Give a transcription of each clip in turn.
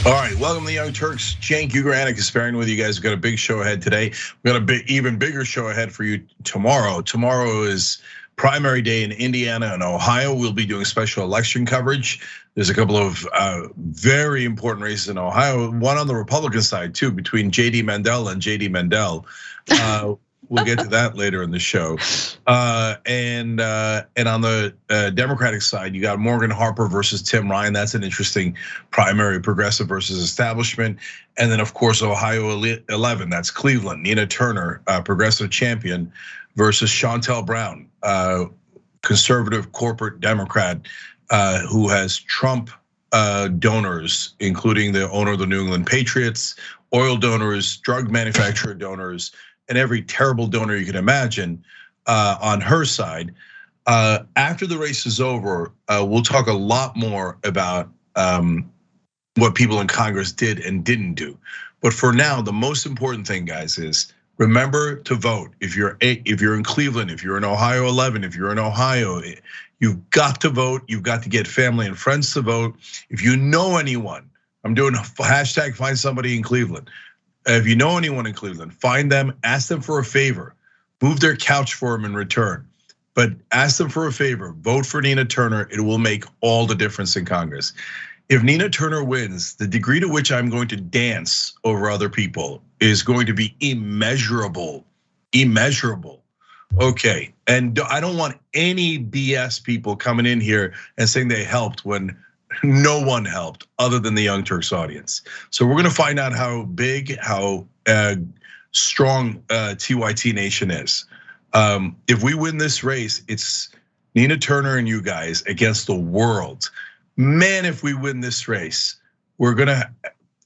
All right, welcome to the Young Turks. Cenk Ugaranik is sparing with you guys. We've got a big show ahead today. We've got a even bigger show ahead for you tomorrow. Tomorrow is primary day in Indiana and Ohio. We'll be doing special election coverage. There's a couple of very important races in Ohio. One on the Republican side too, between JD Mandel and JD Mandel. We'll get to that later in the show. And on the Democratic side, you got Morgan Harper versus Tim Ryan. That's an interesting primary, progressive versus establishment. And then of course, Ohio 11, that's Cleveland, Nina Turner, progressive champion versus Shontel Brown, conservative corporate Democrat who has Trump donors, including the owner of the New England Patriots, oil donors, drug manufacturer donors, and every terrible donor you can imagine on her side. After the race is over, we'll talk a lot more about what people in Congress did and didn't do. But for now, the most important thing, guys, is remember to vote. If you're in Cleveland, if you're in Ohio 11, if you're in Ohio, you've got to vote. You've got to get family and friends to vote. If you know anyone, I'm doing a hashtag find somebody in Cleveland. If you know anyone in Cleveland, find them, ask them for a favor, move their couch for them in return. But ask them for a favor, vote for Nina Turner. It will make all the difference in Congress. If Nina Turner wins, the degree to which I'm going to dance over other people is going to be immeasurable, immeasurable. Okay, and I don't want any BS people coming in here and saying they helped when no one helped other than the Young Turks audience. So we're gonna find out how big, how strong TYT Nation is. If we win this race, it's Nina Turner and you guys against the world. Man, if we win this race, we're gonna,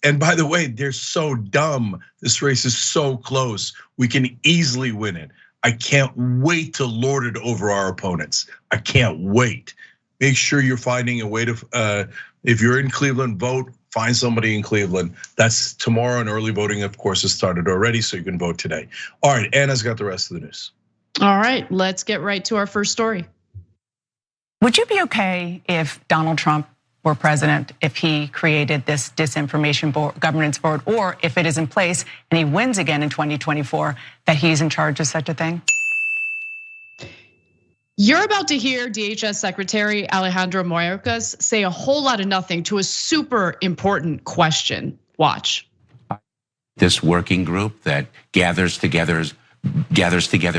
and by the way, they're so dumb. This race is so close. We can easily win it. I can't wait to lord it over our opponents. I can't wait. Make sure you're finding a way to, if you're in Cleveland, vote, find somebody in Cleveland. That's tomorrow, and early voting, of course, has started already, so you can vote today. All right, Anna's got the rest of the news. All right, let's get right to our first story. Would you be okay if Donald Trump were president, if he created this Disinformation Governance Board, or if it is in place and he wins again in 2024, that he's in charge of such a thing? You're about to hear DHS Secretary Alejandro Mayorkas say a whole lot of nothing to a super important question. Watch. This working group that gathers together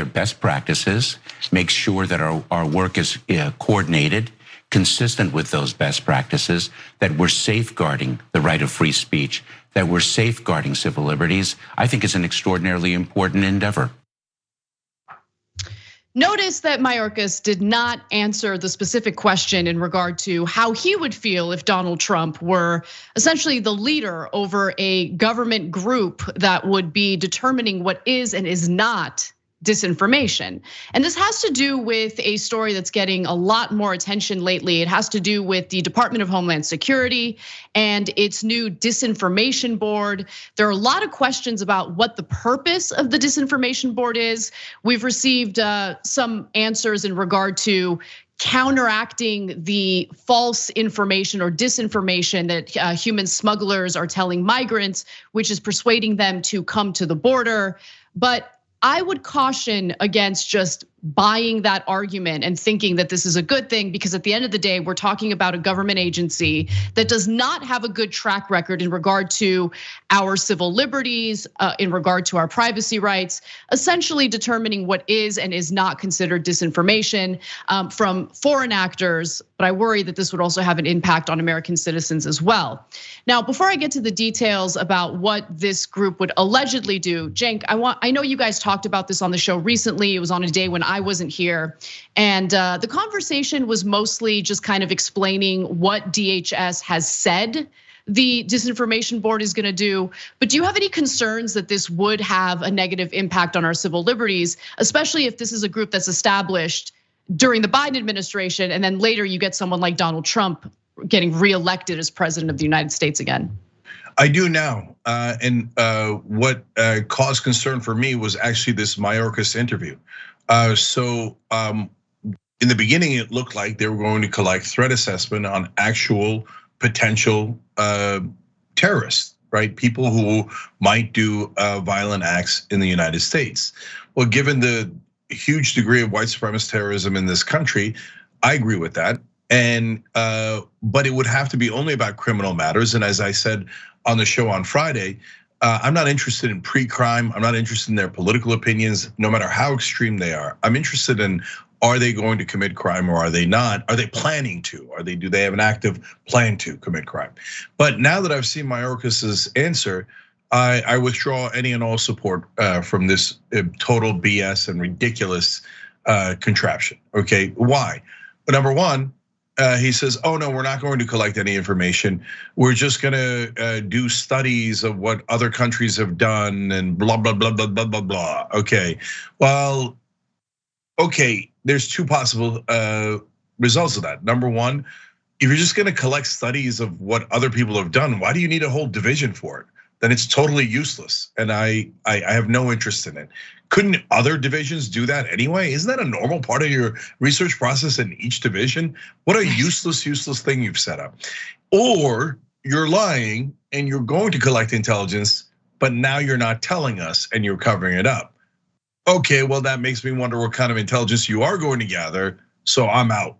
best practices, makes sure that our work is coordinated, consistent with those best practices, that we're safeguarding the right of free speech, that we're safeguarding civil liberties, I think is an extraordinarily important endeavor. Notice that Mayorkas did not answer the specific question in regard to how he would feel if Donald Trump were essentially the leader over a government group that would be determining what is and is not disinformation. And this has to do with a story that's getting a lot more attention lately. It has to do with the Department of Homeland Security and its new Disinformation Board. There are a lot of questions about what the purpose of the Disinformation Board is. We've received some answers in regard to counteracting the false information or disinformation that human smugglers are telling migrants, which is persuading them to come to the border. But I would caution against just buying that argument and thinking that this is a good thing, because at the end of the day, we're talking about a government agency that does not have a good track record in regard to our civil liberties, in regard to our privacy rights, essentially determining what is and is not considered disinformation from foreign actors. But I worry that this would also have an impact on American citizens as well. Now, before I get to the details about what this group would allegedly do, Cenk, I know you guys talked about this on the show recently. It was on a day when I wasn't here. And the conversation was mostly just kind of explaining what DHS has said the Disinformation Board is gonna do. But do you have any concerns that this would have a negative impact on our civil liberties, especially if this is a group that's established during the Biden administration, and then later you get someone like Donald Trump getting reelected as president of the United States again? I do now, and what caused concern for me was actually this Mayorkas interview. So in the beginning, it looked like they were going to collect threat assessment on actual potential terrorists, right? People who might do violent acts in the United States. Well, given the huge degree of white supremacist terrorism in this country, I agree with that. And but it would have to be only about criminal matters. And as I said on the show on Friday, I'm not interested in pre-crime. I'm not interested in their political opinions, no matter how extreme they are. I'm interested in, are they going to commit crime or are they not? Are they planning to? Do they have an active plan to commit crime? But now that I've seen Mayorkas's answer, I withdraw any and all support from this total BS and ridiculous contraption. Okay, why? Number one, he says, oh no, we're not going to collect any information. We're just gonna do studies of what other countries have done and blah, blah, blah, blah, blah, blah, blah. Okay, well, okay, there's two possible results of that. Number one, if you're just gonna collect studies of what other people have done, why do you need a whole division for it? Then it's totally useless, and I have no interest in it. Couldn't other divisions do that anyway? Isn't that a normal part of your research process in each division? What a useless thing you've set up. Or you're lying and you're going to collect intelligence, but now you're not telling us and you're covering it up. Okay, well, that makes me wonder what kind of intelligence you are going to gather, so I'm out.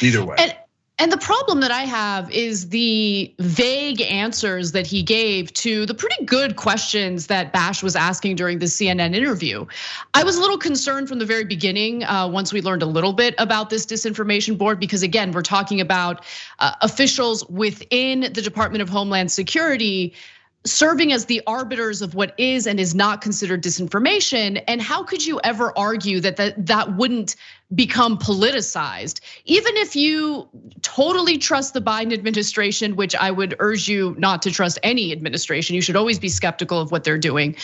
Either way. And the problem that I have is the vague answers that he gave to the pretty good questions that Bash was asking during the CNN interview. I was a little concerned from the very beginning once we learned a little bit about this disinformation board, because again, we're talking about officials within the Department of Homeland Security serving as the arbiters of what is and is not considered disinformation. And how could you ever argue that that wouldn't become politicized? Even if you totally trust the Biden administration, which I would urge you not to trust any administration, you should always be skeptical of what they're doing.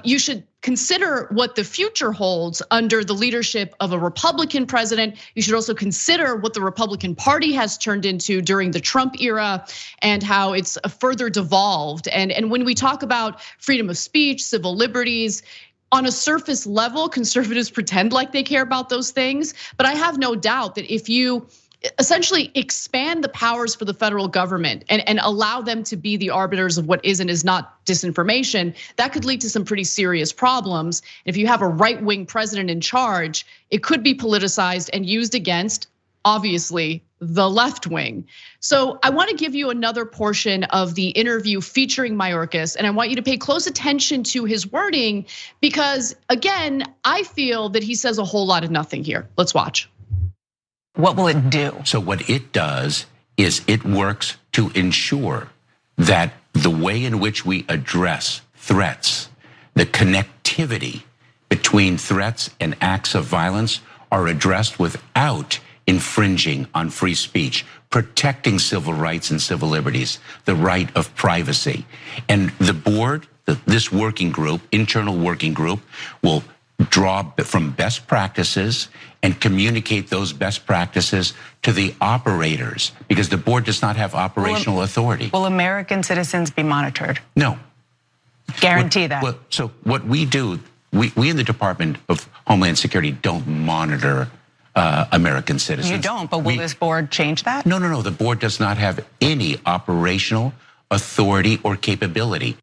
You should consider what the future holds under the leadership of a Republican president. You should also consider what the Republican Party has turned into during the Trump era and how it's further devolved. And when we talk about freedom of speech, civil liberties, on a surface level, conservatives pretend like they care about those things. But I have no doubt that if you essentially expand the powers for the federal government and allow them to be the arbiters of what is and is not disinformation, that could lead to some pretty serious problems. If you have a right-wing president in charge, it could be politicized and used against, obviously, the left wing. So I want to give you another portion of the interview featuring Mayorkas, and I want you to pay close attention to his wording, because again, I feel that he says a whole lot of nothing here. Let's watch. What will it do? So what it does is it works to ensure that the way in which we address threats, the connectivity between threats and acts of violence are addressed without infringing on free speech, protecting civil rights and civil liberties, the right of privacy. And the board, this working group, internal working group, will draw from best practices and communicate those best practices to the operators, because the board does not have operational authority. Will American citizens be monitored? No. Guarantee that. Well, so what we do, we in the Department of Homeland Security don't monitor American citizens. You don't, but will this board change that? No. The board does not have any operational authority or capability.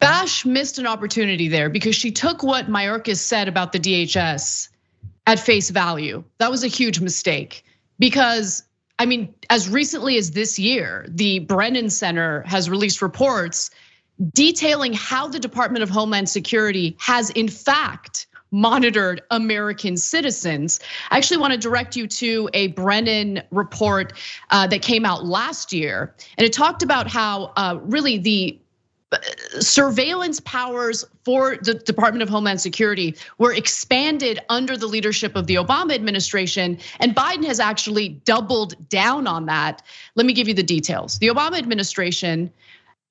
Bash missed an opportunity there because she took what Mayorkas said about the DHS at face value. That was a huge mistake because, I mean, as recently as this year, the Brennan Center has released reports detailing how the Department of Homeland Security has in fact monitored American citizens. I actually want to direct you to a Brennan report that came out last year. And it talked about how really the surveillance powers for the Department of Homeland Security were expanded under the leadership of the Obama administration, and Biden has actually doubled down on that. Let me give you the details. The Obama administration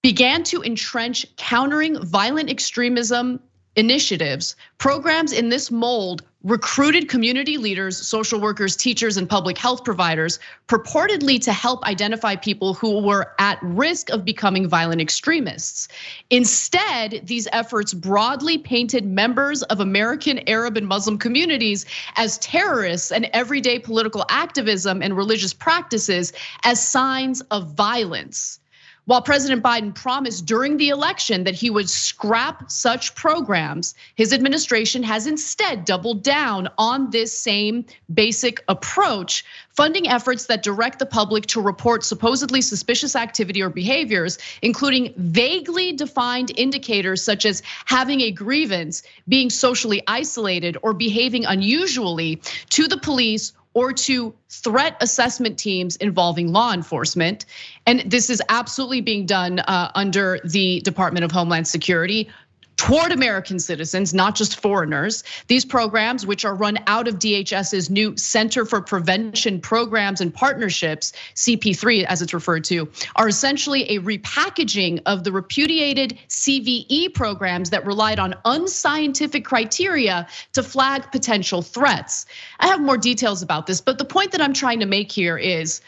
began to entrench countering violent extremism initiatives. Programs in this mold recruited community leaders, social workers, teachers, and public health providers, purportedly to help identify people who were at risk of becoming violent extremists. Instead, these efforts broadly painted members of American Arab and Muslim communities as terrorists, and everyday political activism and religious practices as signs of violence. While President Biden promised during the election that he would scrap such programs, his administration has instead doubled down on this same basic approach, funding efforts that direct the public to report supposedly suspicious activity or behaviors, including vaguely defined indicators such as having a grievance, being socially isolated, or behaving unusually to the police or to threat assessment teams involving law enforcement. And this is absolutely being done under the Department of Homeland Security toward American citizens, not just foreigners. These programs, which are run out of DHS's new Center for Prevention Programs and Partnerships, CP3 as it's referred to, are essentially a repackaging of the repudiated CVE programs that relied on unscientific criteria to flag potential threats. I have more details about this, but the point that I'm trying to make here is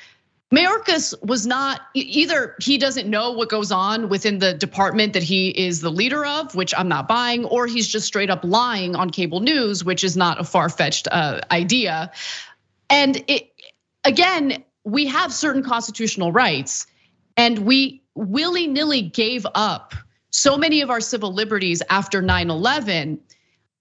Mayorkas was not, either he doesn't know what goes on within the department that he is the leader of, which I'm not buying, or he's just straight up lying on cable news, which is not a far-fetched idea. And again, we have certain constitutional rights, and we willy-nilly gave up so many of our civil liberties after 9/11.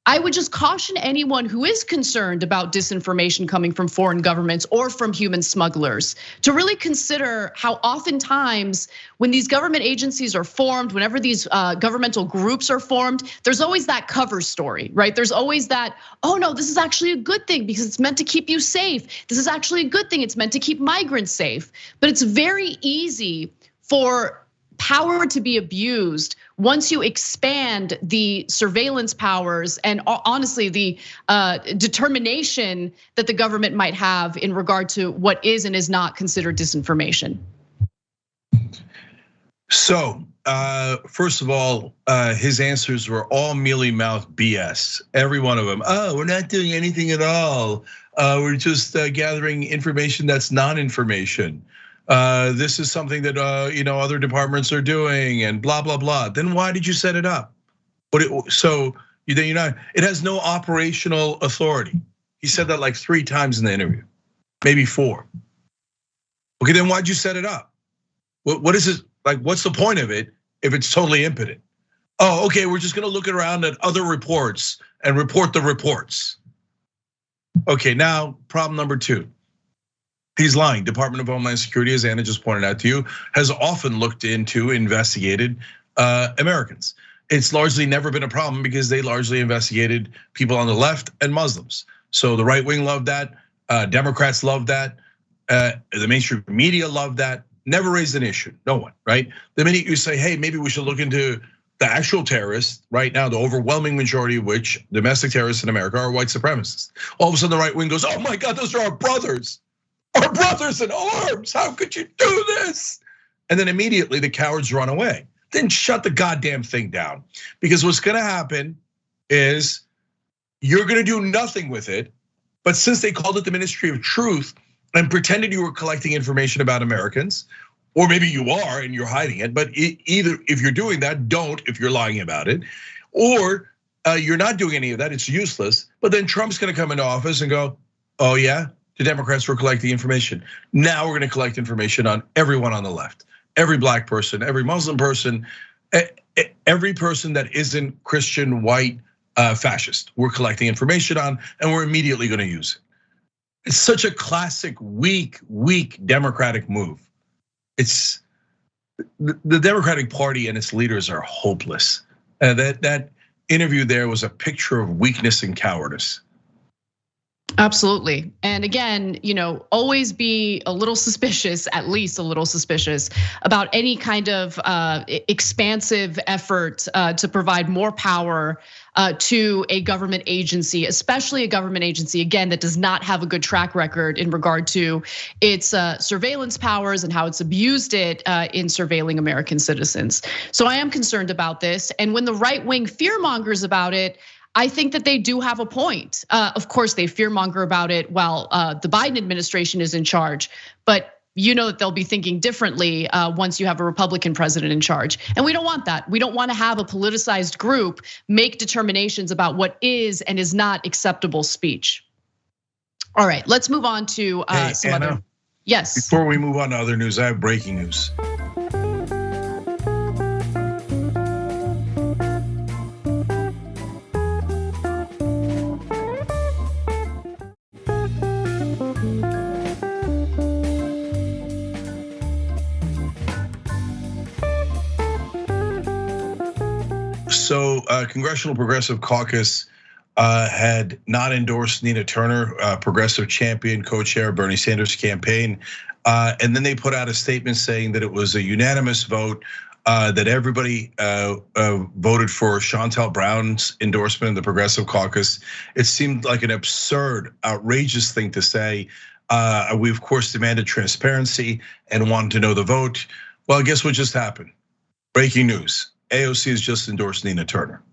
I would just caution anyone who is concerned about disinformation coming from foreign governments or from human smugglers to really consider how oftentimes when these government agencies are formed, whenever these governmental groups are formed, there's always that cover story, right? There's always that, oh no, this is actually a good thing because it's meant to keep you safe. This is actually a good thing, it's meant to keep migrants safe. But it's very easy for power to be abused once you expand the surveillance powers and honestly the determination that the government might have in regard to what is and is not considered disinformation. So, first of all, his answers were all mealy-mouthed BS. Every one of them. Oh, we're not doing anything at all. We're just gathering information that's non-information. This is something that other departments are doing, and blah blah blah. Then why did you set it up? So you're not. It has no operational authority. He said that like 3 times in the interview, maybe 4. Okay, then why'd you set it up? What is it like? What's the point of it if it's totally impotent? Oh, okay, we're just gonna look around at other reports and report the reports. Okay, now problem number 2. He's lying. Department of Homeland Security, as Anna just pointed out to you, has often looked into, investigated Americans. It's largely never been a problem because they largely investigated people on the left and Muslims. So the right wing loved that, Democrats loved that, the mainstream media loved that, never raised an issue, no one, right? The minute you say, hey, maybe we should look into the actual terrorists, right now, the overwhelming majority of which, domestic terrorists in America, are white supremacists. All of a sudden the right wing goes, oh my God, those are our brothers. Our brothers in arms, how could you do this? And then immediately the cowards run away. Then shut the goddamn thing down. Because what's gonna happen is you're gonna do nothing with it, but since they called it the Ministry of Truth and pretended you were collecting information about Americans, or maybe you are and you're hiding it, but either if you're doing that, don't if you're lying about it, or you're not doing any of that, it's useless. But then Trump's gonna come into office and go, oh yeah? The Democrats were collecting information. Now we're gonna collect information on everyone on the left, every black person, every Muslim person, every person that isn't Christian, white, fascist, we're collecting information on, and we're immediately going to use it. It's such a classic weak Democratic move. It's the Democratic Party and its leaders are hopeless. That interview there was a picture of weakness and cowardice. Absolutely. And again, always be a little suspicious, at least a little suspicious about any kind of expansive effort to provide more power to a government agency, especially a government agency, again, that does not have a good track record in regard to its surveillance powers and how it's abused it in surveilling American citizens. So I am concerned about this. And when the right wing fearmongers about it, I think that they do have a point. Of course, they fearmonger about it while the Biden administration is in charge, but that they'll be thinking differently once you have a Republican president in charge. And we don't want that. We don't want to have a politicized group make determinations about what is and is not acceptable speech. All right, let's move on to some Anna, other. Yes. Before we move on to other news, I have breaking news. So, Congressional Progressive Caucus had not endorsed Nina Turner, progressive champion, co-chair of Bernie Sanders' campaign. And then they put out a statement saying that it was a unanimous vote, that everybody voted for Shontel Brown's endorsement in the Progressive Caucus. It seemed like an absurd, outrageous thing to say. We, of course, demanded transparency and wanted to know the vote. Well, guess what just happened? Breaking news. AOC has just endorsed Nina Turner.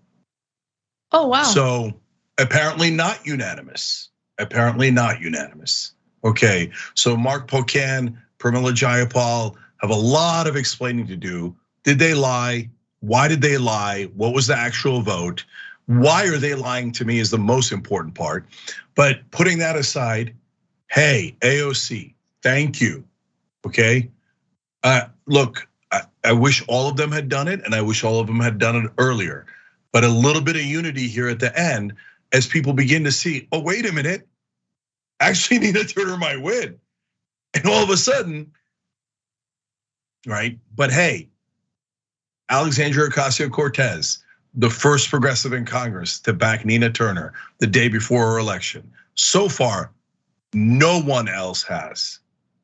Oh, wow. So apparently not unanimous. Apparently not unanimous. Okay, so Mark Pocan, Pramila Jayapal have a lot of explaining to do. Did they lie? Why did they lie? What was the actual vote? Why are they lying to me is the most important part. But putting that aside, hey, AOC, thank you, okay? Look, I wish all of them had done it, and I wish all of them had done it earlier. But a little bit of unity here at the end as people begin to see, oh, wait a minute, actually Nina Turner might win. And all of a sudden, right? But hey, Alexandria Ocasio-Cortez, the first progressive in Congress to back Nina Turner the day before her election. So far, no one else has.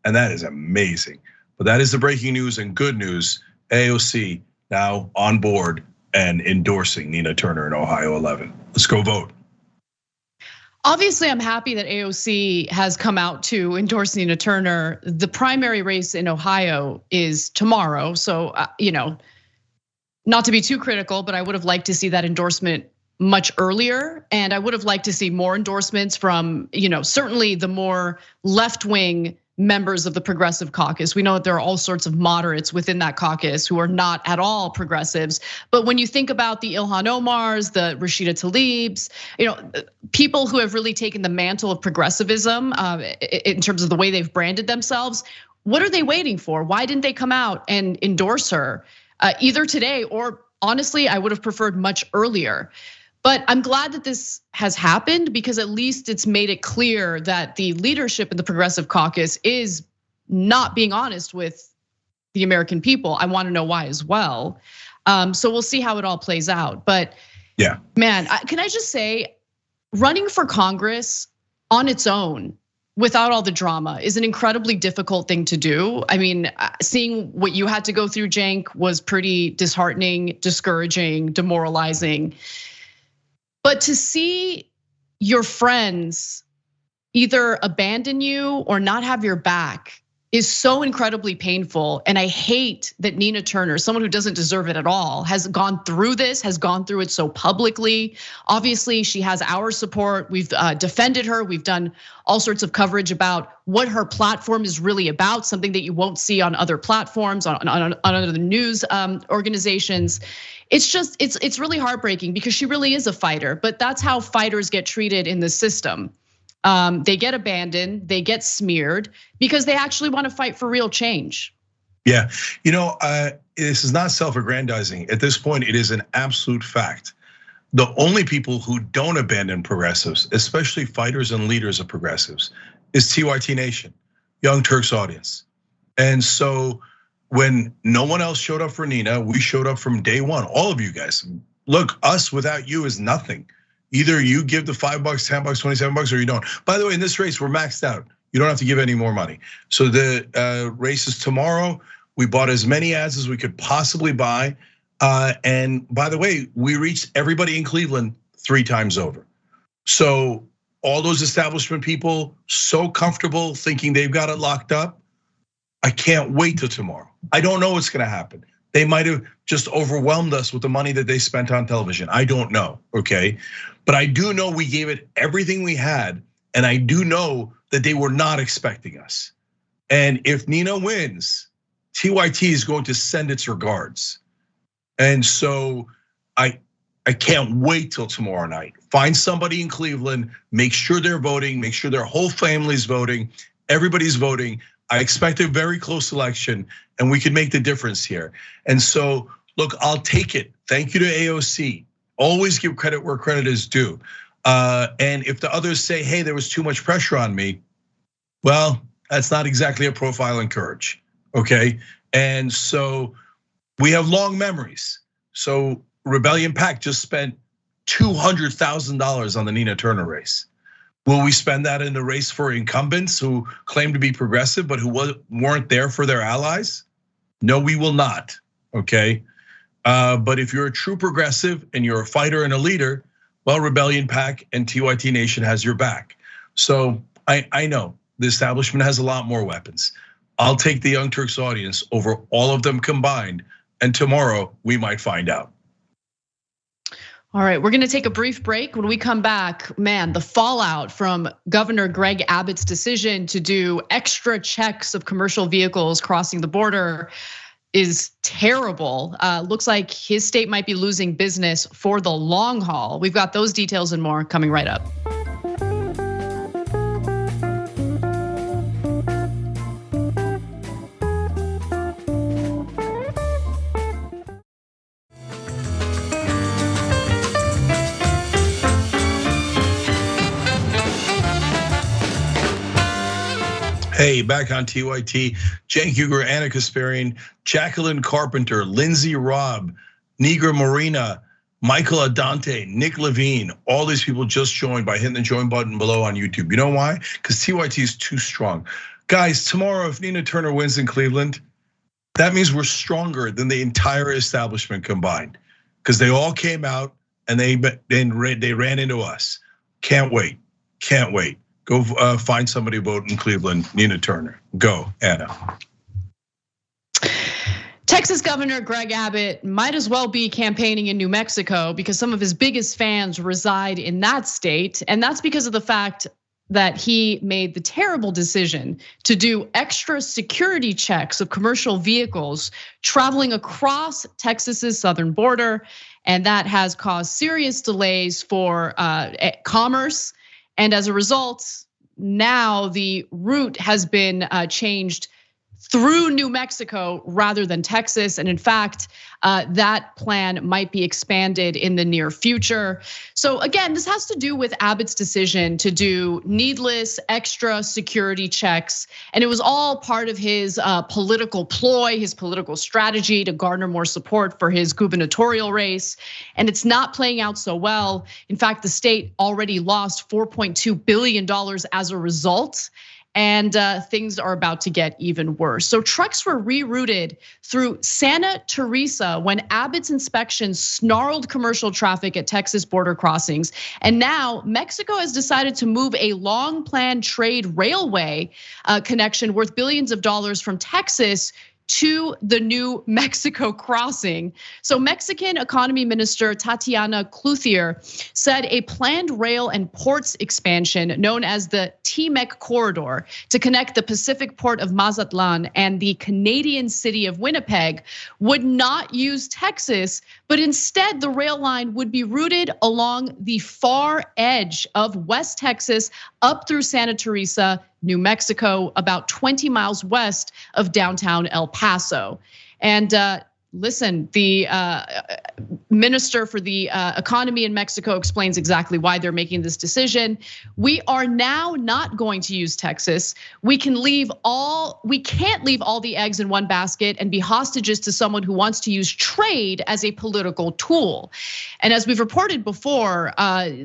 And that is amazing. But that is the breaking news and good news. AOC now on board and endorsing Nina Turner in Ohio 11. Let's go vote. Obviously, I'm happy that AOC has come out to endorse Nina Turner. The primary race in Ohio is tomorrow. So, not to be too critical, but I would have liked to see that endorsement much earlier. And I would have liked to see more endorsements from, certainly the more left-wing members of the Progressive Caucus. We know that there are all sorts of moderates within that caucus who are not at all progressives. But when you think about the Ilhan Omars, the Rashida Tlaibs, people who have really taken the mantle of progressivism in terms of the way they've branded themselves, what are they waiting for? Why didn't they come out and endorse her either today or honestly, I would have preferred much earlier. But I'm glad that this has happened because at least it's made it clear that the leadership in the Progressive Caucus is not being honest with the American people. I want to know why as well. So we'll see how it all plays out. But yeah, man, can I just say, running for Congress on its own without all the drama is an incredibly difficult thing to do. I mean, seeing what you had to go through, Cenk, was pretty disheartening, discouraging, demoralizing. But to see your friends either abandon you or not have your back is so incredibly painful. And I hate that Nina Turner, someone who doesn't deserve it at all, has gone through this, has gone through it so publicly. Obviously, she has our support. We've defended her. We've done all sorts of coverage about what her platform is really about, something that you won't see on other platforms, on other news organizations. It's just, it's really heartbreaking because she really is a fighter, but that's how fighters get treated in the system. They get abandoned, they get smeared because they actually want to fight for real change. Yeah, this is not self-aggrandizing. At this point, it is an absolute fact. The only people who don't abandon progressives, especially fighters and leaders of progressives, is TYT Nation, Young Turks audience. And so when no one else showed up for Nina, we showed up from day one, all of you guys. Look, us without you is nothing. Either you give the $5, $10, $27, or you don't. By the way, in this race, we're maxed out. You don't have to give any more money. So the race is tomorrow. We bought as many ads as we could possibly buy. And by the way, we reached everybody in Cleveland 3 times over. So all those establishment people so comfortable thinking they've got it locked up. I can't wait till tomorrow. I don't know what's gonna happen. They might have just overwhelmed us with the money that they spent on television. I don't know, okay? But I do know we gave it everything we had, and I do know that they were not expecting us. And if Nina wins, TYT is going to send its regards. And so I can't wait till tomorrow night. Find somebody in Cleveland, make sure they're voting, make sure their whole family's voting, everybody's voting. I expect a very close election, and we can make the difference here. And so, look, I'll take it. Thank you to AOC. Always give credit where credit is due. And if the others say, hey, there was too much pressure on me, well, that's not exactly a profile in courage, okay? And so we have long memories. So Rebellion PAC just spent $200,000 on the Nina Turner race. Will we spend that in the race for incumbents who claim to be progressive but who weren't there for their allies? No, we will not, okay? But if you're a true progressive and you're a fighter and a leader, well, Rebellion PAC and TYT Nation has your back. So I know the establishment has a lot more weapons. I'll take the Young Turks audience over all of them combined, and tomorrow we might find out. All right, we're gonna take a brief break. When we come back, man, the fallout from Governor Greg Abbott's decision to do extra checks of commercial vehicles crossing the border is terrible. Looks like his state might be losing business for the long haul. We've got those details and more coming right up. Hey, back on TYT, Cenk Uygur, Anna Kasparian, Jacqueline Carpenter, Lindsay Robb, Negra Marina, Michael Adante, Nick Levine, all these people just joined by hitting the join button below on YouTube. You know why? Because TYT is too strong. Guys, tomorrow, if Nina Turner wins in Cleveland, that means we're stronger than the entire establishment combined. Because they all came out and they ran into us. Can't wait, can't wait. Go find somebody to vote in Cleveland, Nina Turner. Go, Anna. Texas Governor Greg Abbott might as well be campaigning in New Mexico because some of his biggest fans reside in that state. And that's because of the fact that he made the terrible decision to do extra security checks of commercial vehicles traveling across Texas's southern border. And that has caused serious delays for commerce. And as a result, now the route has been changed through New Mexico rather than Texas. And in fact, that plan might be expanded in the near future. So again, this has to do with Abbott's decision to do needless extra security checks. And it was all part of his political ploy, his political strategy to garner more support for his gubernatorial race. And it's not playing out so well. In fact, the state already lost $4.2 billion as a result. And things are about to get even worse. So trucks were rerouted through Santa Teresa when Abbott's inspections snarled commercial traffic at Texas border crossings. And now Mexico has decided to move a long planned trade railway connection worth billions of dollars from Texas to the New Mexico crossing. So Mexican Economy Minister Tatiana Clouthier said a planned rail and ports expansion known as the TMEC corridor to connect the Pacific port of Mazatlan and the Canadian city of Winnipeg would not use Texas, but instead the rail line would be routed along the far edge of West Texas up through Santa Teresa, New Mexico, about 20 miles west of downtown El Paso. And listen, the minister for the economy in Mexico explains exactly why they're making this decision. We are now not going to use Texas. We can't leave all the eggs in one basket and be hostages to someone who wants to use trade as a political tool. And as we've reported before,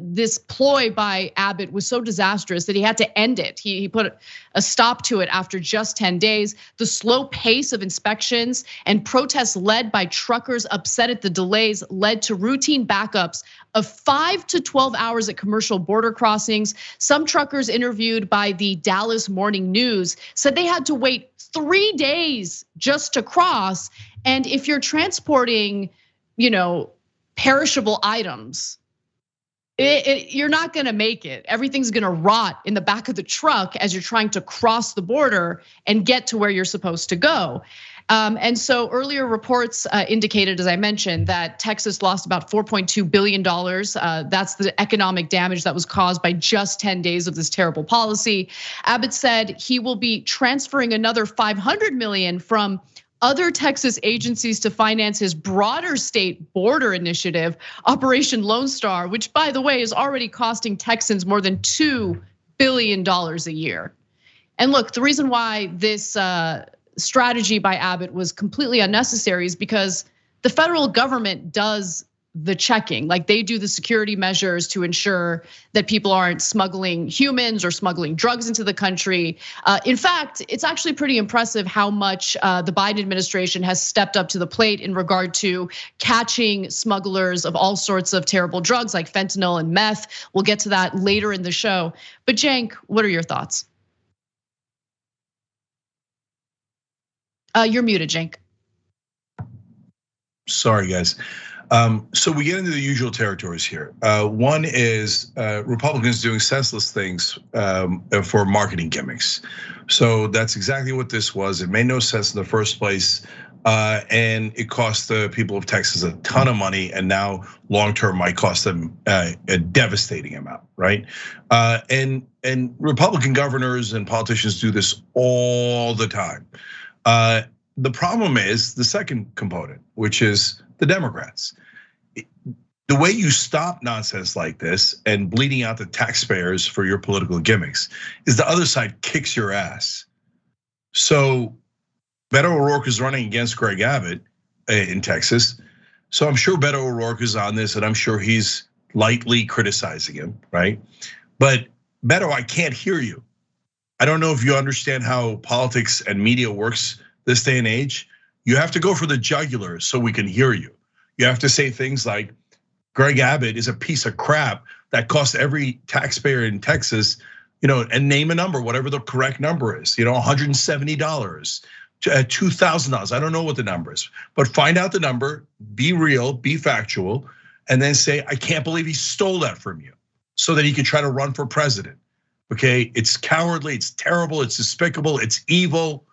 this ploy by Abbott was so disastrous that he had to end it. He put a stop to it after just 10 days. The slow pace of inspections and protests led by truckers upset at the delays led to routine backups of 5 to 12 hours at commercial border crossings. Some truckers interviewed by the Dallas Morning News said they had to wait 3 days just to cross. And if you're transporting, perishable items, you're not gonna make it. Everything's gonna rot in the back of the truck as you're trying to cross the border and get to where you're supposed to go. And so earlier reports indicated, as I mentioned, that Texas lost about $4.2 billion. That's the economic damage that was caused by just 10 days of this terrible policy. Abbott said he will be transferring another $500 million from other Texas agencies to finance his broader state border initiative, Operation Lone Star, which, by the way, is already costing Texans more than $2 billion a year. And look, the reason why this strategy by Abbott was completely unnecessary is because the federal government does the checking, like they do the security measures to ensure that people aren't smuggling humans or smuggling drugs into the country. In fact, it's actually pretty impressive how much the Biden administration has stepped up to the plate in regard to catching smugglers of all sorts of terrible drugs like fentanyl and meth. We'll get to that later in the show. But Cenk, what are your thoughts? You're muted, Cenk. Sorry, guys. So we get into the usual territories here. One is Republicans doing senseless things for marketing gimmicks. So that's exactly what this was. It made no sense in the first place. And it cost the people of Texas a ton of money, and now long-term might cost them a devastating amount, right? And Republican governors and politicians do this all the time. The problem is the second component, which is the Democrats. The way you stop nonsense like this and bleeding out the taxpayers for your political gimmicks is the other side kicks your ass. So Beto O'Rourke is running against Greg Abbott in Texas. So I'm sure Beto O'Rourke is on this, and I'm sure he's lightly criticizing him, right? But Beto, I can't hear you. I don't know if you understand how politics and media works this day and age. You have to go for the jugular so we can hear you. You have to say things like, Greg Abbott is a piece of crap that costs every taxpayer in Texas, and name a number, whatever the correct number is, $170, $2,000. I don't know what the number is, but find out the number, be real, be factual, and then say, I can't believe he stole that from you, so that he could try to run for president. Okay, it's cowardly, it's terrible, it's despicable, it's evil.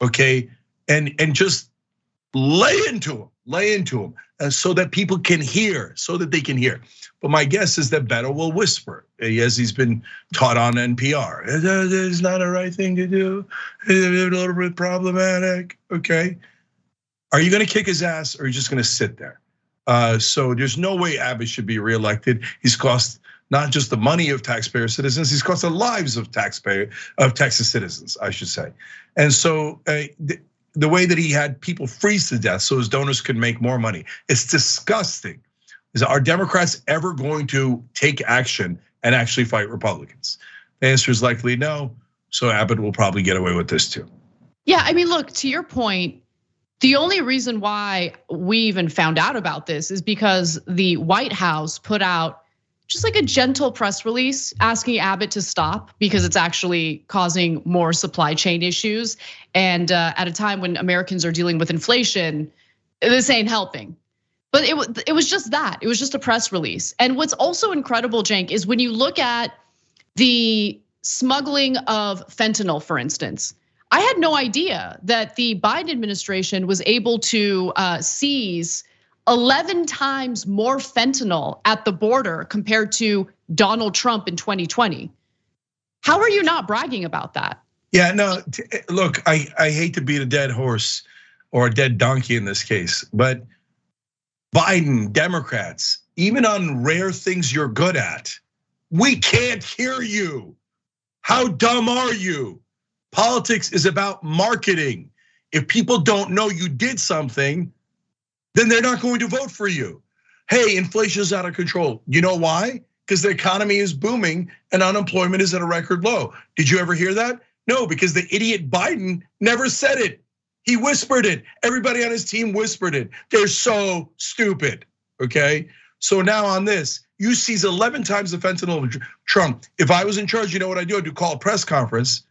Okay, and just lay into him, so that people can hear, so that they can hear. But my guess is that Beto will whisper, as he's been taught on NPR. It's not a right thing to do. It's a little bit problematic. Okay, are you going to kick his ass, or are you just going to sit there? So there's no way Abbott should be reelected. He's cost not just the money of taxpayer citizens, he's cost the lives of Texas citizens, I should say. And so the way that he had people freeze to death so his donors could make more money, it's disgusting. Are Democrats ever going to take action and actually fight Republicans? The answer is likely no. So Abbott will probably get away with this too. Yeah, I mean, look, to your point, the only reason why we even found out about this is because the White House put out just like a gentle press release asking Abbott to stop because it's actually causing more supply chain issues. And at a time when Americans are dealing with inflation, this ain't helping. But it was just that, it was just a press release. And what's also incredible, Cenk, is when you look at the smuggling of fentanyl, for instance, I had no idea that the Biden administration was able to seize 11 times more fentanyl at the border compared to Donald Trump in 2020. How are you not bragging about that? Yeah, no, look, I hate to beat a dead horse or a dead donkey in this case. But Biden, Democrats, even on rare things you're good at, we can't hear you. How dumb are you? Politics is about marketing. If people don't know you did something, then they're not going to vote for you. Hey, inflation is out of control. You know why? Because the economy is booming and unemployment is at a record low. Did you ever hear that? No, because the idiot Biden never said it. He whispered it. Everybody on his team whispered it. They're so stupid, okay? So now on this, you seize 11 times the fentanyl of Trump. If I was in charge, you know what I'd do? I'd call a press conference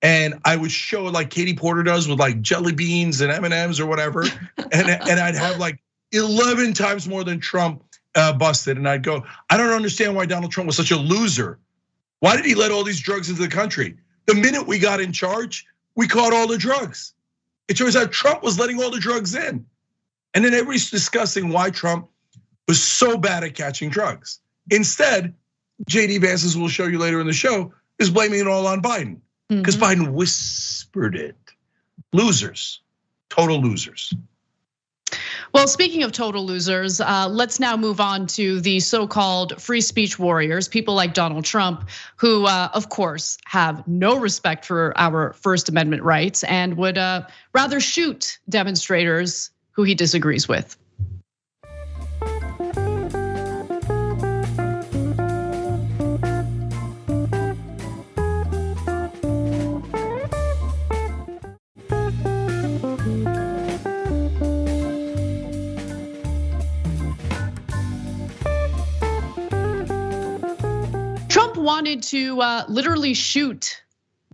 and I would show like Katie Porter does with like jelly beans and M&Ms or whatever. And I'd have like 11 times more than Trump busted. And I'd go, I don't understand why Donald Trump was such a loser. Why did he let all these drugs into the country? The minute we got in charge, we caught all the drugs. It turns out Trump was letting all the drugs in. And then everybody's discussing why Trump was so bad at catching drugs. Instead, JD Vance, as we'll show you later in the show, is blaming it all on Biden. Because Biden whispered it. Losers, total losers. Well, speaking of total losers, let's now move on to the so-called free speech warriors, people like Donald Trump, who of course have no respect for our First Amendment rights and would rather shoot demonstrators who he disagrees with. Trump wanted to literally shoot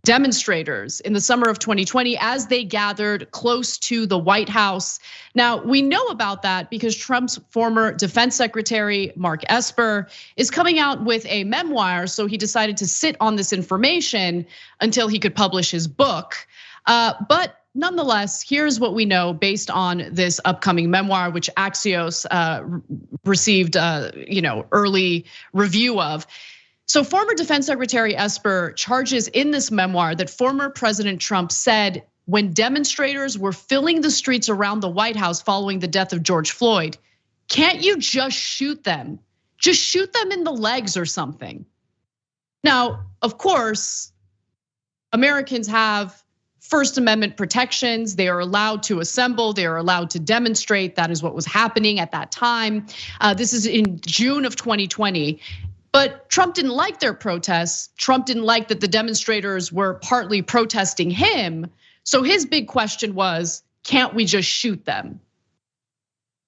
demonstrators in the summer of 2020 as they gathered close to the White House. Now, we know about that because Trump's former Defense Secretary Mark Esper is coming out with a memoir, so he decided to sit on this information until he could publish his book. But nonetheless, here's what we know based on this upcoming memoir, which Axios received early review of. So former Defense Secretary Esper charges in this memoir that former President Trump said when demonstrators were filling the streets around the White House following the death of George Floyd, can't you just shoot them? Just shoot them in the legs or something. Now, of course, Americans have First Amendment protections. They are allowed to assemble. They are allowed to demonstrate. That is what was happening at that time. This is in June of 2020. But Trump didn't like their protests. Trump didn't like that the demonstrators were partly protesting him. So his big question was, can't we just shoot them?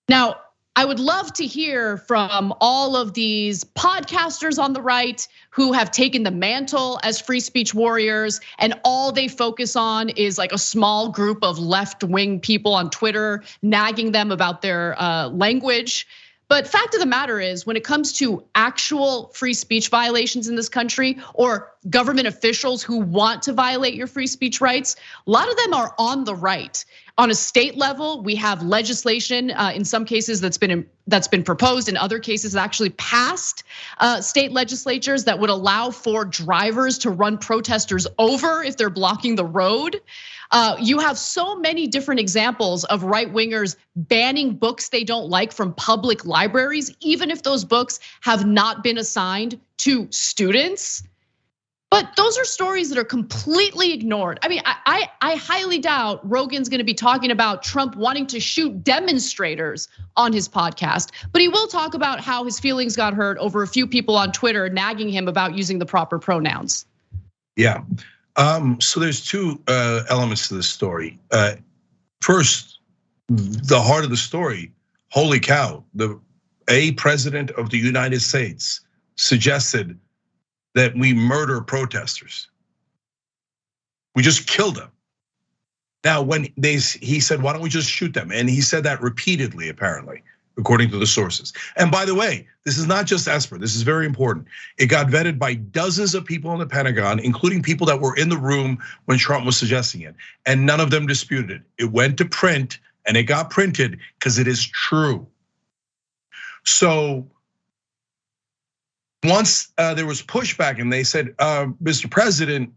Now, I would love to hear from all of these podcasters on the right who have taken the mantle as free speech warriors, and all they focus on is like a small group of left-wing people on Twitter nagging them about their language. But fact of the matter is, when it comes to actual free speech violations in this country or government officials who want to violate your free speech rights, a lot of them are on the right. On a state level, we have legislation in some cases that's been proposed, in other cases actually passed state legislatures that would allow for drivers to run protesters over if they're blocking the road. You have so many different examples of right-wingers banning books they don't like from public libraries, even if those books have not been assigned to students. But those are stories that are completely ignored. I mean, I highly doubt Rogan's gonna be talking about Trump wanting to shoot demonstrators on his podcast, but he will talk about how his feelings got hurt over a few people on Twitter nagging him about using the proper pronouns. Yeah. So there's two elements to this story. First, the heart of the story, holy cow, a president of the United States suggested that we murder protesters. We just killed them. Now, when he said, why don't we just shoot them? And he said that repeatedly, apparently, according to the sources. And by the way, this is not just Esper, this is very important. It got vetted by dozens of people in the Pentagon, including people that were in the room when Trump was suggesting it. And none of them disputed it. It went to print and it got printed because it is true. So once there was pushback and they said, Mr. President,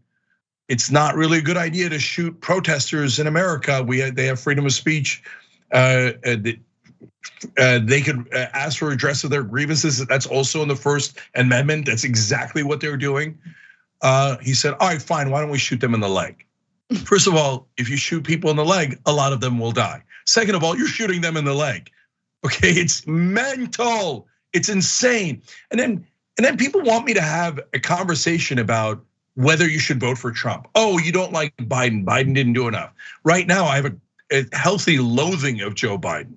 it's not really a good idea to shoot protesters in America. They have freedom of speech. They could ask for redress of their grievances. That's also in the First Amendment. That's exactly what they're doing. He said, all right, fine, why don't we shoot them in the leg? First of all, if you shoot people in the leg, a lot of them will die. Second of all, you're shooting them in the leg. Okay, it's mental, it's insane. And then people want me to have a conversation about whether you should vote for Trump. Oh, you don't like Biden, Biden didn't do enough. Right now, I have a healthy loathing of Joe Biden.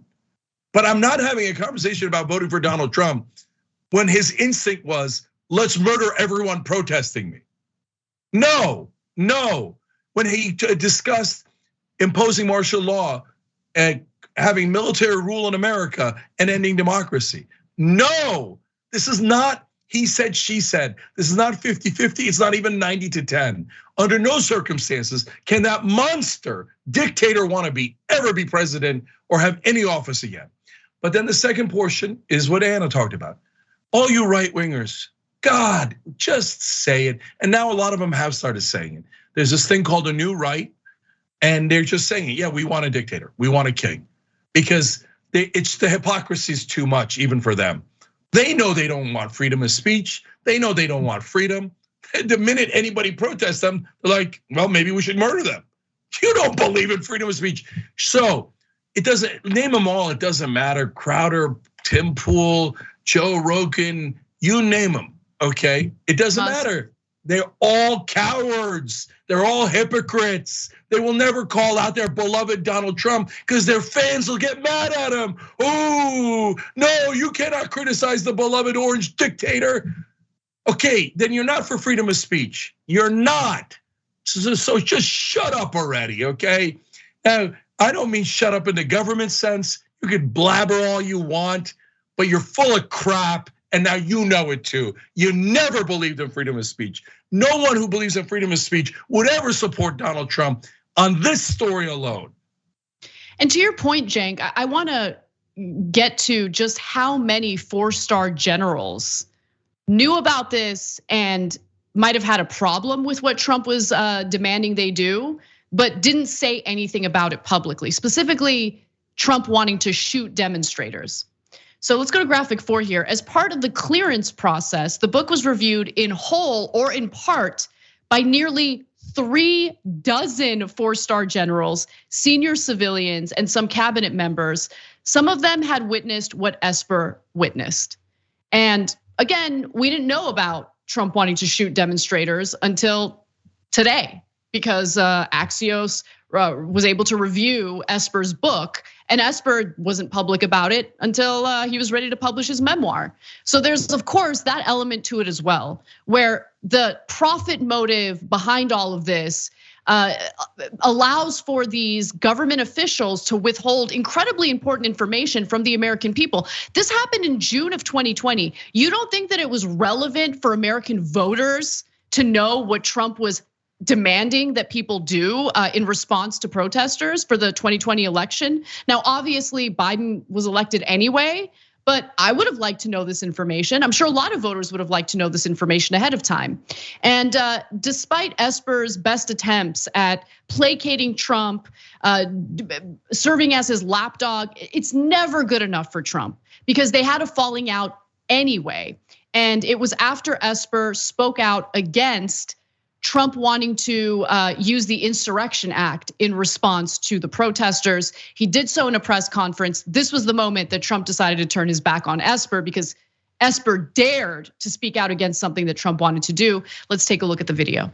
But I'm not having a conversation about voting for Donald Trump when his instinct was, let's murder everyone protesting me. No. When he discussed imposing martial law and having military rule in America and ending democracy. No, this is not he said, she said. This is not 50-50, it's not even 90-10. Under no circumstances can that monster dictator wannabe ever be president or have any office again. But then the second portion is what Anna talked about. All you right-wingers, God, just say it. And now a lot of them have started saying it. There's this thing called a new right, and they're just saying it. Yeah, we want a dictator, we want a king. Because it's the hypocrisy is too much, even for them. They know they don't want freedom of speech. They know they don't want freedom. The minute anybody protests them, they're like, well, maybe we should murder them. You don't believe in freedom of speech. So it doesn't, name them all, it doesn't matter. Crowder, Tim Pool, Joe Rogan, you name them, okay? It doesn't matter. They're all cowards. They're all hypocrites. They will never call out their beloved Donald Trump because their fans will get mad at him. Oh, no, you cannot criticize the beloved orange dictator. Okay, then you're not for freedom of speech. You're not. So just shut up already, okay? Now, I don't mean shut up in the government sense. You can blabber all you want, but you're full of crap. And now you know it too. You never believed in freedom of speech. No one who believes in freedom of speech would ever support Donald Trump on this story alone. And to your point, Cenk, I wanna get to just how many 4-star generals knew about this and might have had a problem with what Trump was demanding they do, but didn't say anything about it publicly, specifically Trump wanting to shoot demonstrators. So let's go to graphic 4 here. As part of the clearance process, the book was reviewed in whole or in part by nearly 3 dozen 4-star generals, senior civilians, and some cabinet members. Some of them had witnessed what Esper witnessed. And again, we didn't know about Trump wanting to shoot demonstrators until today, because Axios was able to review Esper's book, and Esper wasn't public about it until he was ready to publish his memoir. So there's, of course, that element to it as well, where the profit motive behind all of this allows for these government officials to withhold incredibly important information from the American people. This happened in June of 2020. You don't think that it was relevant for American voters to know what Trump was demanding that people do in response to protesters for the 2020 election? Now, obviously, Biden was elected anyway, but I would have liked to know this information. I'm sure a lot of voters would have liked to know this information ahead of time. And despite Esper's best attempts at placating Trump, serving as his lapdog, it's never good enough for Trump because they had a falling out anyway. And it was after Esper spoke out against Trump wanting to use the Insurrection Act in response to the protesters. He did so in a press conference. This was the moment that Trump decided to turn his back on Esper because Esper dared to speak out against something that Trump wanted to do. Let's take a look at the video.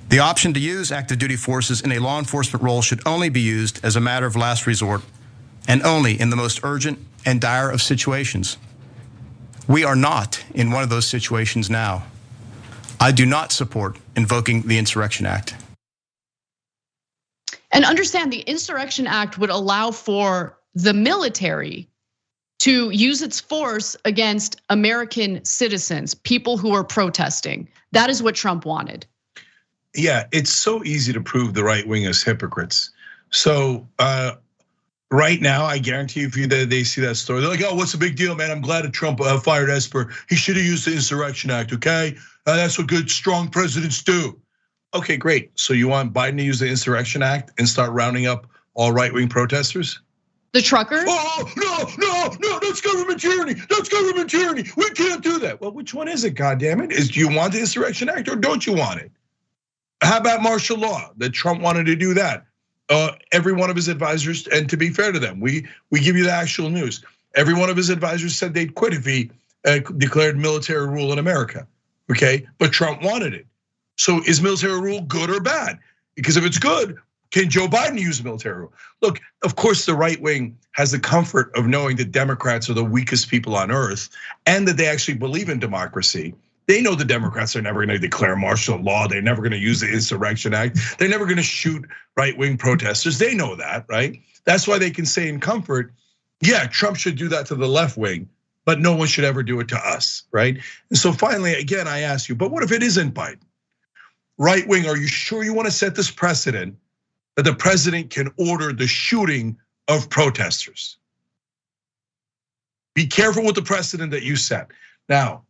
The option to use active duty forces in a law enforcement role should only be used as a matter of last resort and only in the most urgent and dire of situations. We are not in one of those situations now. I do not support invoking the Insurrection Act. And understand, the Insurrection Act would allow for the military to use its force against American citizens, people who are protesting. That is what Trump wanted. Yeah, it's so easy to prove the right wing as hypocrites. So right now, I guarantee you, if they see that story, they're like, oh, what's the big deal, man? I'm glad that Trump fired Esper. He should have used the Insurrection Act, okay? That's what good, strong presidents do. Okay, great. So you want Biden to use the Insurrection Act and start rounding up all right-wing protesters? The truckers? Oh, no, that's government tyranny. That's government tyranny. We can't do that. Well, which one is it, goddammit? Do you want the Insurrection Act or don't you want it? How about martial law? That Trump wanted to do that. Every one of his advisors, and to be fair to them, we give you the actual news. Every one of his advisors said they'd quit if he declared military rule in America, okay? But Trump wanted it. So is military rule good or bad? Because if it's good, can Joe Biden use military rule? Look, of course, the right wing has the comfort of knowing that Democrats are the weakest people on earth and that they actually believe in democracy. They know the Democrats are never going to declare martial law. They're never going to use the Insurrection Act. They're never going to shoot right-wing protesters. They know that, right? That's why they can say in comfort, yeah, Trump should do that to the left wing, but no one should ever do it to us, right? And so finally, again, I ask you, but what if it isn't Biden? Right wing, are you sure you want to set this precedent that the president can order the shooting of protesters? Be careful with the precedent that you set. Now,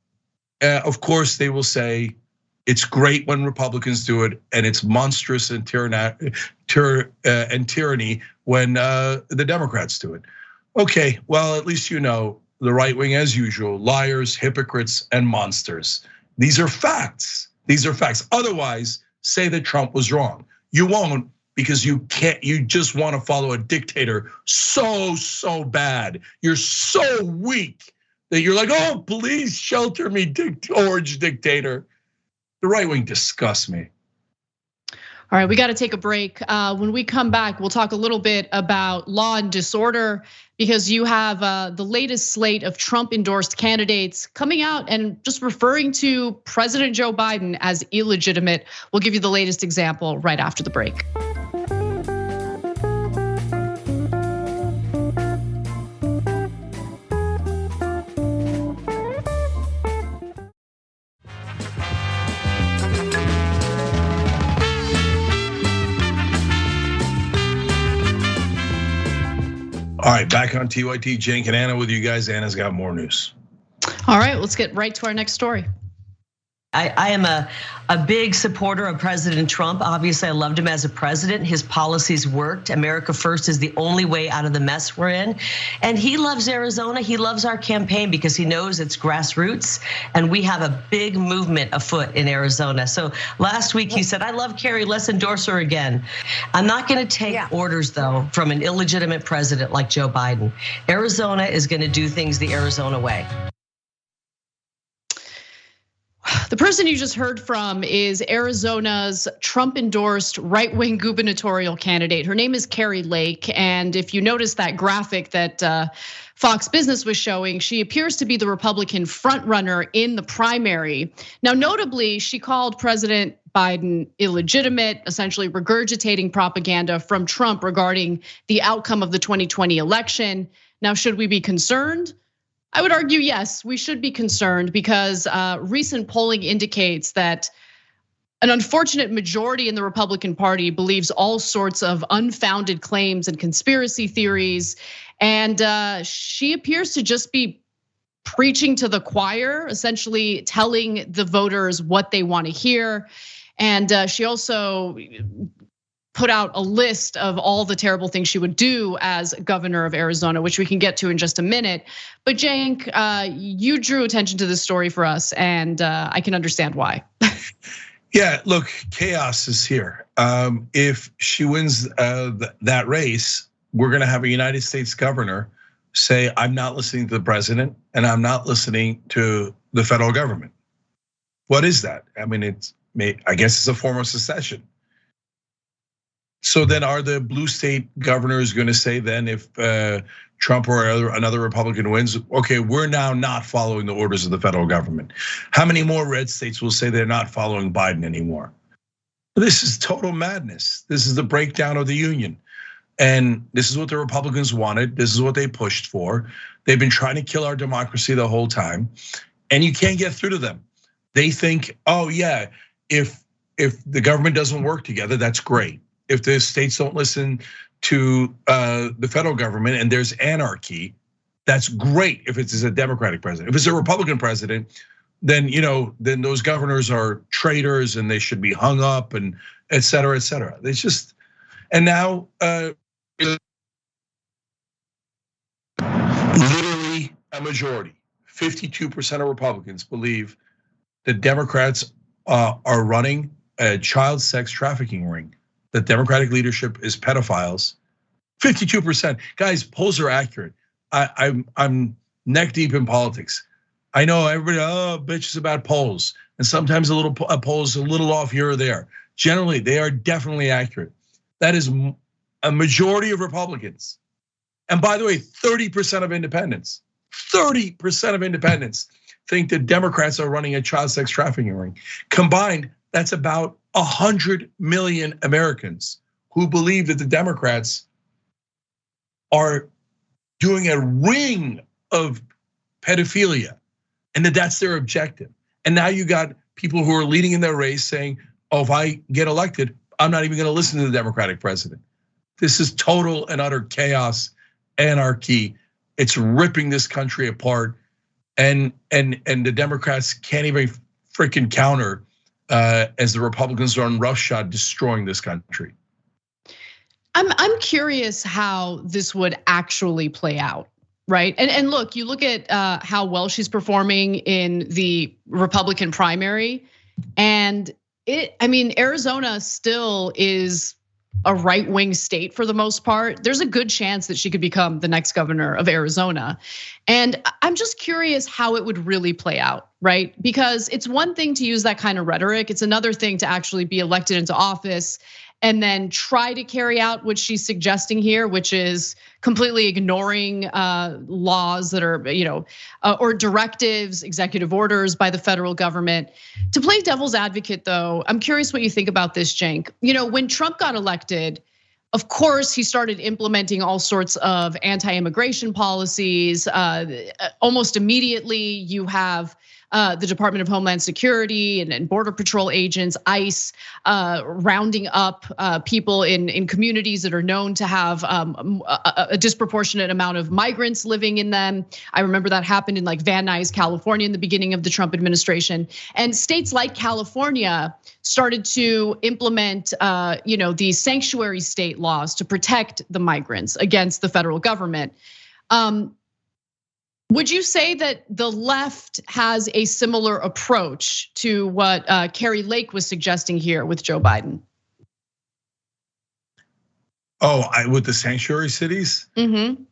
of course, they will say it's great when Republicans do it, and it's monstrous and tyranny when the Democrats do it. Okay, well, at least you know the right wing, as usual, liars, hypocrites, and monsters. These are facts. These are facts. Otherwise, say that Trump was wrong. You won't, because you can't. You just want to follow a dictator so bad. You're so weak that you're like, oh, please shelter me, orange dictator. The right wing disgusts me. All right, we got to take a break. When we come back, we'll talk a little bit about law and disorder, because you have the latest slate of Trump-endorsed candidates coming out and just referring to President Joe Biden as illegitimate. We'll give you the latest example right after the break. All right, back on TYT, Cenk and Anna with you guys. Anna's got more news. All right, let's get right to our next story. I am a big supporter of President Trump. Obviously, I loved him as a president. His policies worked. America First is the only way out of the mess we're in. And he loves Arizona. He loves our campaign because he knows it's grassroots. And we have a big movement afoot in Arizona. So last week he said, I love Kerry, let's endorse her again. I'm not gonna take orders though from an illegitimate president like Joe Biden. Arizona is gonna do things the Arizona way. The person you just heard from is Arizona's Trump-endorsed right-wing gubernatorial candidate. Her name is Kari Lake, and if you notice that graphic that Fox Business was showing, she appears to be the Republican frontrunner in the primary. Now, notably, she called President Biden illegitimate, essentially regurgitating propaganda from Trump regarding the outcome of the 2020 election. Now, should we be concerned? I would argue, yes, we should be concerned, because recent polling indicates that an unfortunate majority in the Republican Party believes all sorts of unfounded claims and conspiracy theories. And she appears to just be preaching to the choir, essentially telling the voters what they want to hear. And she also put out a list of all the terrible things she would do as governor of Arizona, which we can get to in just a minute. But Cenk, you drew attention to this story for us, and I can understand why. Yeah, look, chaos is here. If she wins that race, we're gonna have a United States governor say, I'm not listening to the president and I'm not listening to the federal government. What is that? I mean, I guess it's a form of secession. So then are the blue state governors gonna say then, if Trump or another Republican wins, okay, we're now not following the orders of the federal government? How many more red states will say they're not following Biden anymore? This is total madness. This is the breakdown of the union. And this is what the Republicans wanted. This is what they pushed for. They've been trying to kill our democracy the whole time, and you can't get through to them. They think, oh yeah, if the government doesn't work together, that's great. If the states don't listen to the federal government and there's anarchy, that's great if it's a Democratic president. If it's a Republican president, then then those governors are traitors and they should be hung up and et cetera, et cetera. It's just, and now literally a majority, 52% of Republicans believe that Democrats are running a child sex trafficking ring. That Democratic leadership is pedophiles. 52%, guys. Polls are accurate. I'm neck deep in politics. I know everybody bitches about polls, and sometimes a poll is a little off here or there. Generally, they are definitely accurate. That is a majority of Republicans. And by the way, 30% of independents, 30% of independents think that Democrats are running a child sex trafficking ring. Combined, that's about 100 million Americans who believe that the Democrats are doing a ring of pedophilia and that that's their objective. And now you got people who are leading in their race saying, oh, if I get elected, I'm not even gonna listen to the Democratic president. This is total and utter chaos, anarchy. It's ripping this country apart. And the Democrats can't even freaking counter as the Republicans are on roughshod destroying this country. I'm curious how this would actually play out, right? And look, you look at how well she's performing in the Republican primary, and Arizona still is a right-wing state for the most part. There's a good chance that she could become the next governor of Arizona. And I'm just curious how it would really play out, right? Because it's one thing to use that kind of rhetoric. It's another thing to actually be elected into office and then try to carry out what she's suggesting here, which is completely ignoring laws that are, or directives, executive orders by the federal government. To play devil's advocate though, I'm curious what you think about this, Cenk. When Trump got elected, of course, he started implementing all sorts of anti-immigration policies. Almost immediately, you have the Department of Homeland Security and Border Patrol agents, ICE, rounding up people in communities that are known to have a disproportionate amount of migrants living in them. I remember that happened in like Van Nuys, California in the beginning of the Trump administration. And states like California started to implement the sanctuary state laws to protect the migrants against the federal government. Would you say that the left has a similar approach to what Kari Lake was suggesting here with Joe Biden? Oh, with the sanctuary cities? Mm-hmm.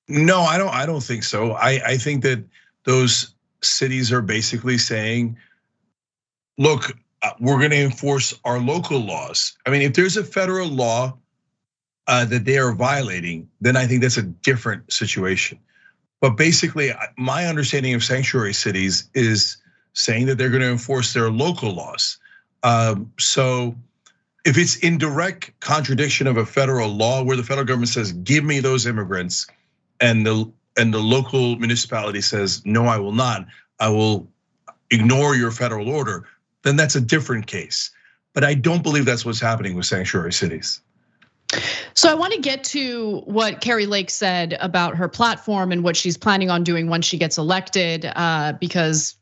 No, I don't think so. I think that those cities are basically saying, look, we're gonna enforce our local laws. I mean, if there's a federal law that they are violating, then I think that's a different situation. But basically, my understanding of sanctuary cities is saying that they're going to enforce their local laws. So if it's in direct contradiction of a federal law where the federal government says, give me those immigrants, and the local municipality says, no, I will not, I will ignore your federal order, then that's a different case. But I don't believe that's what's happening with sanctuary cities. So I want to get to what Kari Lake said about her platform and what she's planning on doing once she gets elected, because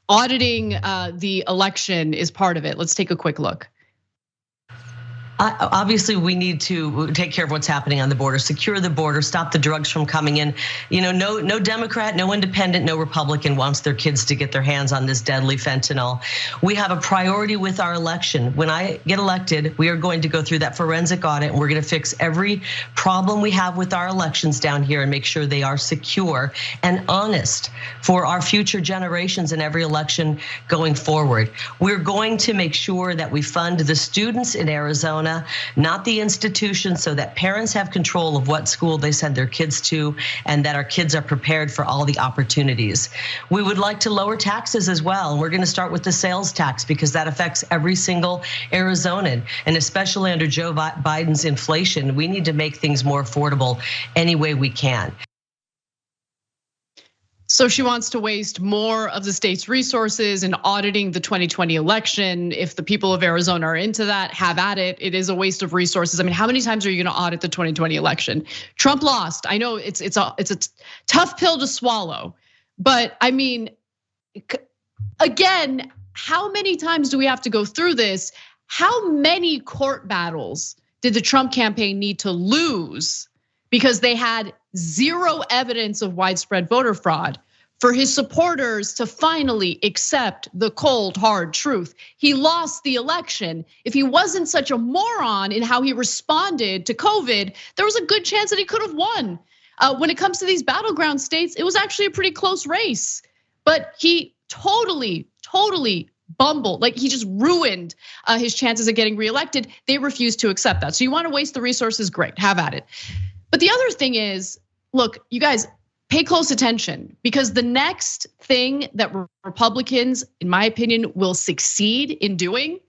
auditing the election is part of it. Let's take a quick look. Obviously, we need to take care of what's happening on the border, secure the border, stop the drugs from coming in. No Democrat, no independent, no Republican wants their kids to get their hands on this deadly fentanyl. We have a priority with our election. When I get elected, we are going to go through that forensic audit and we're going to fix every problem we have with our elections down here and make sure they are secure and honest for our future generations in every election going forward. We're going to make sure that we fund the students in Arizona, not the institutions, so that parents have control of what school they send their kids to and that our kids are prepared for all the opportunities. We would like to lower taxes as well. We're going to start with the sales tax because that affects every single Arizonan, and especially under Joe Biden's inflation, we need to make things more affordable any way we can. So she wants to waste more of the state's resources in auditing the 2020 election. If the people of Arizona are into that, have at it. It is a waste of resources. I mean, how many times are you going to audit the 2020 election? Trump lost. I know it's a tough pill to swallow, but I mean, again, how many times do we have to go through this? How many court battles did the Trump campaign need to lose because they had zero evidence of widespread voter fraud for his supporters to finally accept the cold, hard truth? He lost the election. If he wasn't such a moron in how he responded to COVID, there was a good chance that he could have won. When it comes to these battleground states, it was actually a pretty close race, but he totally bumbled, like he just ruined his chances of getting reelected. They refused to accept that. So you want to waste the resources, great, have at it. But the other thing is, look, you guys, pay close attention, because the next thing that Republicans, in my opinion, will succeed in doing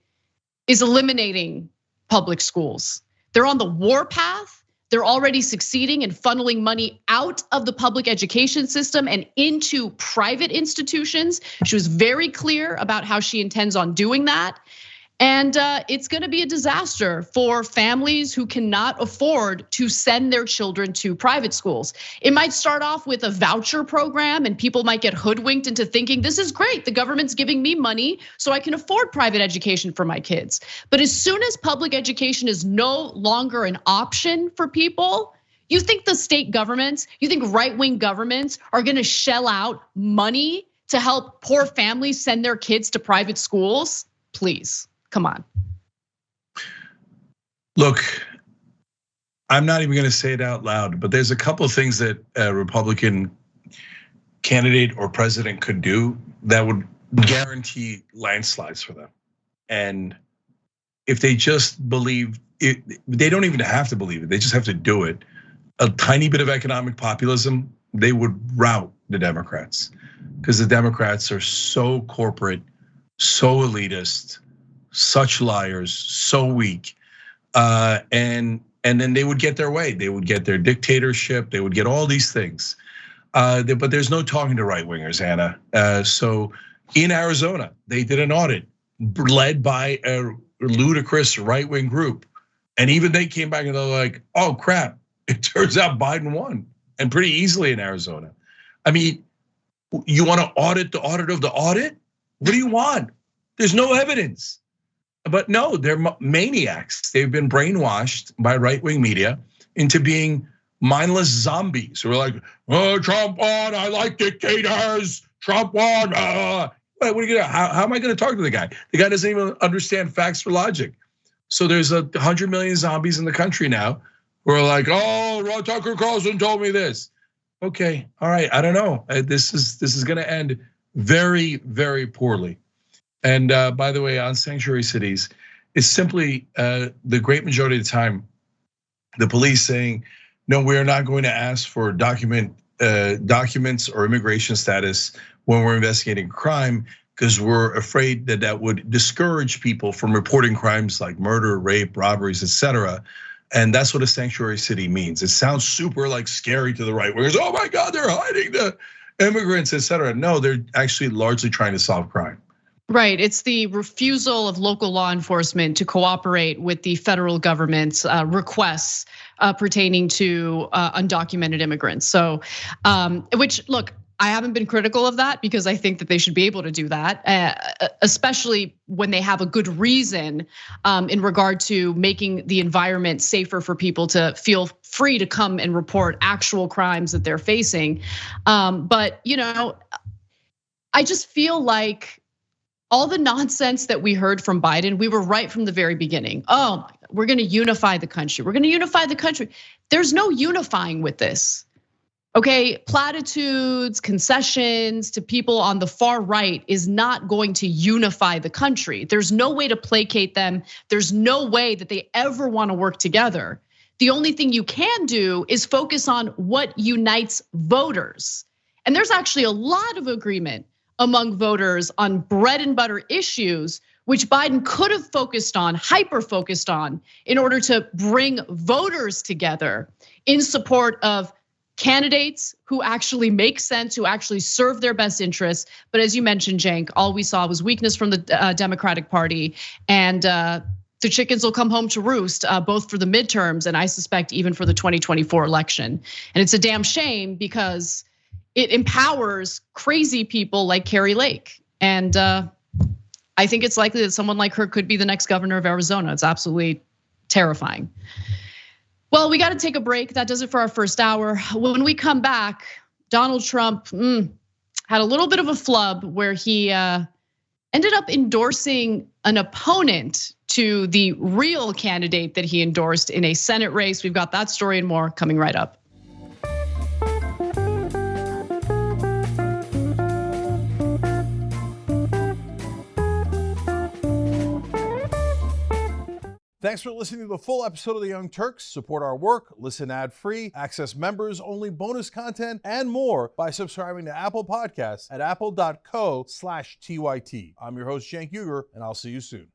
is eliminating public schools. They're on the war path. They're already succeeding in funneling money out of the public education system and into private institutions. She was very clear about how she intends on doing that. And it's gonna be a disaster for families who cannot afford to send their children to private schools. It might start off with a voucher program and people might get hoodwinked into thinking this is great, the government's giving me money so I can afford private education for my kids. But as soon as public education is no longer an option for people, you think the state governments, you think right-wing governments are gonna shell out money to help poor families send their kids to private schools? Please. Come on. Look, I'm not even gonna say it out loud, but there's a couple of things that a Republican candidate or president could do that would guarantee landslides for them. And if they just believe it, they don't even have to believe it, they just have to do it. A tiny bit of economic populism, they would rout the Democrats, because the Democrats are so corporate, so elitist, such liars, so weak, and then they would get their way. They would get their dictatorship. They would get all these things, but there's no talking to right wingers, Anna. So in Arizona, they did an audit led by a ludicrous right wing group, and even they came back and they're like, "Oh crap! It turns out Biden won, and pretty easily in Arizona." I mean, you want to audit the audit of the audit? What do you want? There's no evidence. But no, they're maniacs. They've been brainwashed by right-wing media into being mindless zombies who are like, "Oh, Trump won, I like dictators, Trump won." What are you gonna, how am I gonna talk to the guy? The guy doesn't even understand facts or logic. So there's 100 million zombies in the country now who are like, "Oh, Tucker Carlson told me this." Okay, all right, I don't know. This is gonna end very, very poorly. And by the way, on sanctuary cities, it's simply the great majority of the time, the police saying, "No, we are not going to ask for documents or immigration status when we're investigating crime, because we're afraid that that would discourage people from reporting crimes like murder, rape, robberies, etc." And that's what a sanctuary city means. It sounds super like scary to the right wingers. Oh my God, they're hiding the immigrants, etc. No, they're actually largely trying to solve crime. Right, it's the refusal of local law enforcement to cooperate with the federal government's requests pertaining to undocumented immigrants. So, which, look, I haven't been critical of that because I think that they should be able to do that, especially when they have a good reason in regard to making the environment safer for people to feel free to come and report actual crimes that they're facing. But I just feel like all the nonsense that we heard from Biden, we were right from the very beginning. Oh, we're gonna unify the country. We're gonna unify the country. There's no unifying with this. Okay, platitudes, concessions to people on the far right is not going to unify the country. There's no way to placate them. There's no way that they ever want to work together. The only thing you can do is focus on what unites voters. And there's actually a lot of agreement among voters on bread and butter issues, which Biden could have focused on, hyper focused on, in order to bring voters together in support of candidates who actually make sense, who actually serve their best interests. But as you mentioned, Cenk, all we saw was weakness from the Democratic Party, and the chickens will come home to roost, both for the midterms and I suspect even for the 2024 election. And it's a damn shame because it empowers crazy people like Carrie Lake. And I think it's likely that someone like her could be the next governor of Arizona. It's absolutely terrifying. Well, we got to take a break. That does it for our first hour. When we come back, Donald Trump had a little bit of a flub where he ended up endorsing an opponent to the real candidate that he endorsed in a Senate race. We've got that story and more coming right up. Thanks for listening to the full episode of The Young Turks. Support our work, listen ad-free, access members-only bonus content, and more by subscribing to Apple Podcasts at apple.co/TYT. I'm your host, Cenk Uygur, and I'll see you soon.